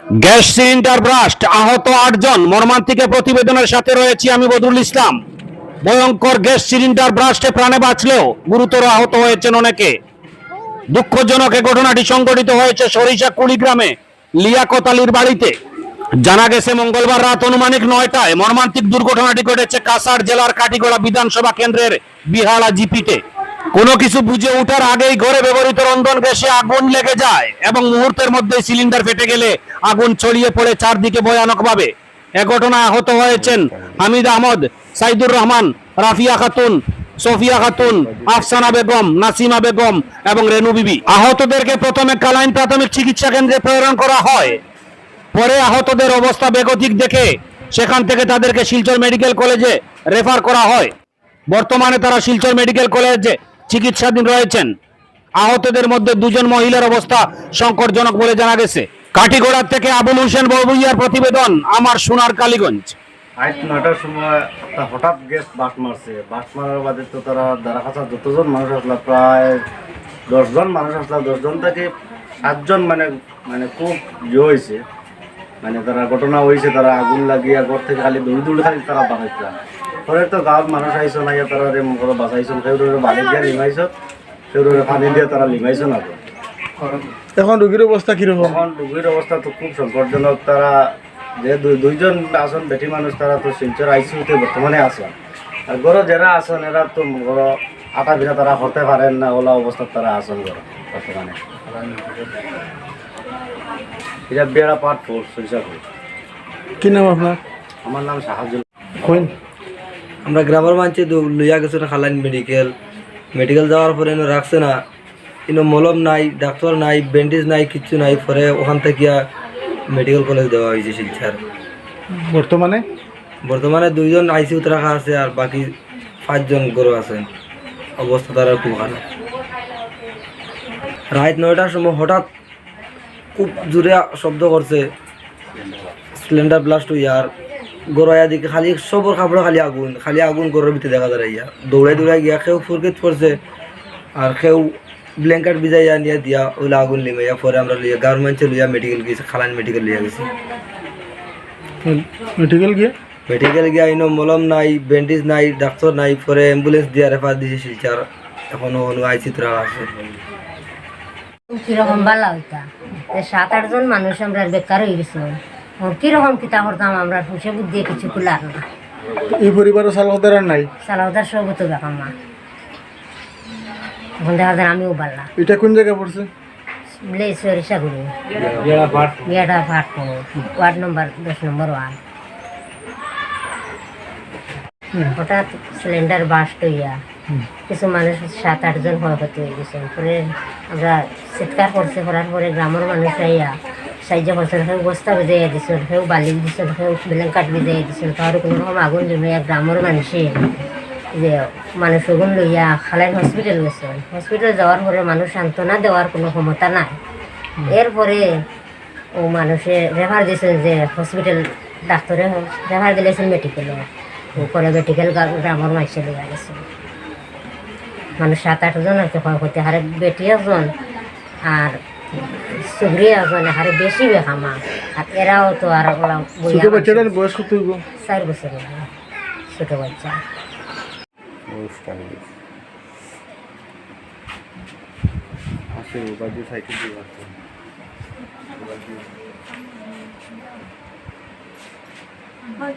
Gas cylinder blast, আহত ৮ জন। মর্মান্তিক প্রতিবেদনের সাথে রয়েছি আমি বদরুল ইসলাম। ভয়ঙ্কর গ্যাস সিলিন্ডার ব্লাস্টে প্রাণে বাঁচলেও গুরুতর আহত হয়েছেন অনেকে। দুঃখজনক এ ঘটনাটি সংঘটিত হয়েছে সরিষা কুড়িগ্রামে লিয়াকত আলীর বাড়িতে। জানা গেছে মঙ্গলবার রাত আনুমানিক ৯টায় মর্মান্তিক দুর্ঘটনাটি ঘটেছে কাছাড় জেলার কাটিগড়া বিধানসভা কেন্দ্রের বিহালা জিপিতে। কোনো কিছু বুঝে ওঠার আগেই ঘরে ব্যবহৃত রন্ধন গ্যাসে আগুন লেগে যায় এবং মুহূর্তের মধ্যে সিলিন্ডার ফেটে গেলে আগুন ছড়িয়ে পড়ে চারদিকে ভয়ানকভাবে। এ ঘটনায় আহত হয়েছেন হামিদ আহমদ, সাইদুর রহমান, রাফিয়া খাতুন, সোফিয়া খাতুন, আফসানা বেগম, নাসিমা বেগম এবং রেনু বিবি। আহতদেরকে প্রথমে কালাইন প্রাথমিক চিকিৎসা কেন্দ্রে প্রেরণ করা হয়। পরে আহতদের অবস্থা বেগতিক দেখে সেখান থেকে তাদেরকে শিলচর মেডিকেল কলেজে রেফার করা হয়। বর্তমানে তারা শিলচর মেডিকেল কলেজে চিকিৎসাধীন রয়েছেন। আহতদের মধ্যে ২ জন মহিলার অবস্থা সংকটজনক বলে জানা গেছে। কাটিগড়া থেকে আবুল হোসেন বড়ভূইয়ার প্রতিবেদন, আমার সোনার কালীগঞ্জ। আজ ৯টার সময় হঠাৎ গ্যাস বাট মারছে। বাট মারার বাদে তো তারা দাঁড়াখাঁচা যতজন মানুষ আসলো, প্রায় ১০ জন মানুষ আসলো। ১০ জন থেকে ৭ জন মানে খুব হয়েছে, মানে তারা ঘটনা হয়েছে। তারা আগুন লাগিয়ে ঘর থেকে খালি দৌড়ে খালি তারা বাঁচাইছে। পরে তো গাঁৱত মানুষ আইস না, তারা বাঁচাইছেন। সেউরে বালি দিয়ে লিমাইছ, সেউরে পানি দিয়ে তারা লিমাইছ না। এখন রোগীর অবস্থা কিরকম? এখন রোগীর অবস্থা তো খুব সংকটজনক। তারা যে ২জন আসন বেটি মানুষ, তারা তো শিলচর আইসিউতে বর্তমানে আসেন। আর গড় যারা আসেন এরা তো গড় আটা বিনা তারা হতে পারেন না, ওলা অবস্থা তারা আসেন গড় বর্তমানে। এটা বেড়া পার্ট 4 সরিষাপুর। কি নাম আপনার? আমার নাম সাহায্য। আমরা গ্রামের মানুষ লইয়া গেছে না খালাইন মেডিকেল যাওয়ার পরে এনে রাখছে না, ইনো মলম নাই, ডাক্তার নাই, ব্যান্ডেজ নাই, কিচ্ছু নাই। পরে ওখান থেকে মেডিকেল কলেজ দেওয়া হয়েছে শিলচর। বর্তমানে ২ জন আইসিউতে রাখা আছে আর বাকি ৫ জন গরু আছেন। অবস্থা তারা খুব খারাপ। রাত ৯টার সময় হঠাৎ খুব জোরে শব্দ করছে, সিলিন্ডার ব্লাস্ট হইয়া। আর গড়াইয়া দিকে খালি সবর কাপড় খালি আগুন গড়ের ভিতরে দেখা যায়। দৌড়াই গিয়া কেউ ফুরকিত পড়ছে আর কেউ ব্ল্যাঙ্কেট ভিজাইয়া নিয়ে দিয়া ওইলা আগুন লিমাইয়া। পরে আমরা লিয়া গার্মেন্টসে লইয়া মেডিকেল গেছি, খালাইন মেডিকেল লিয়া গেছি। মেডিকেল গিয়া ইনো মলম নাই, ব্যান্ডেজ নাই, ডাক্তার নাই। পরে অ্যাম্বুলেন্স দিয়া রেফার দিয়েছে শিলচর। এখনো আইসি তোরা আছে। কিরকম বালা হইতা ৭-৮ জন মানুষ আমরা বেকার হয়ে গেছি। কিরকম কিতা করতাম আমরা, হুসে বুদ্ধি কিছু খুলার না। এই পরিবারের সালাহদার আর নাই? সালাউদার সব তো বেকামা। এখন দেখা যায় আমিও বাল্লা। এটা কোন জায়গায় পড়ছে? সরিষা গুড়ি বিয়াটা ভাট ওয়ার্ড নম্বর ১০ নম্বর ওয়ার্ড। হঠাৎ সিলিন্ডার বাস্ট হইয়া কিছু মানুষ ৭-৮ জন ক্ষয়ক্ষতি হয়ে গেছে। পরে আমরা চিৎকার করছে, করার পরে গ্রামের মানুষ আইয়া সাহায্য করছেন। কেউ বস্তা ভিজাইয়া দিচ্ছেন, কেউ বালি দিচ্ছেন, কেউ ব্ল্যাঙ্কেট ভিজাইয়া দিচ্ছেন। তার কোনো রকম আগুন জমিয়া গ্রামের মানুষে যে মানুষ ওগুন লইয়া খালাইন হসপিটাল গেছেন। হসপিটাল যাওয়ার পরে মানুষ সান্ত্বনা দেওয়ার কোনো ক্ষমতা নাই। এরপরে ও মানুষে রেফার দিয়েছেন যে হসপিটাল, ডাক্তারে রেফার দিলেছেন মেডিকেলে। পরে মেডিকেল গ্রামের মানুষে লইয়া গেছে। মানুষ ৭-৮ জন আর কি ক্ষয়ক্ষতি। হারে বেটি একজন আর সুগরি একজন, হারে বেশি বেখামা। আর এরাও তো আর বয়স কত? ৪ বছরের ছোটো বাচ্চা। Bye.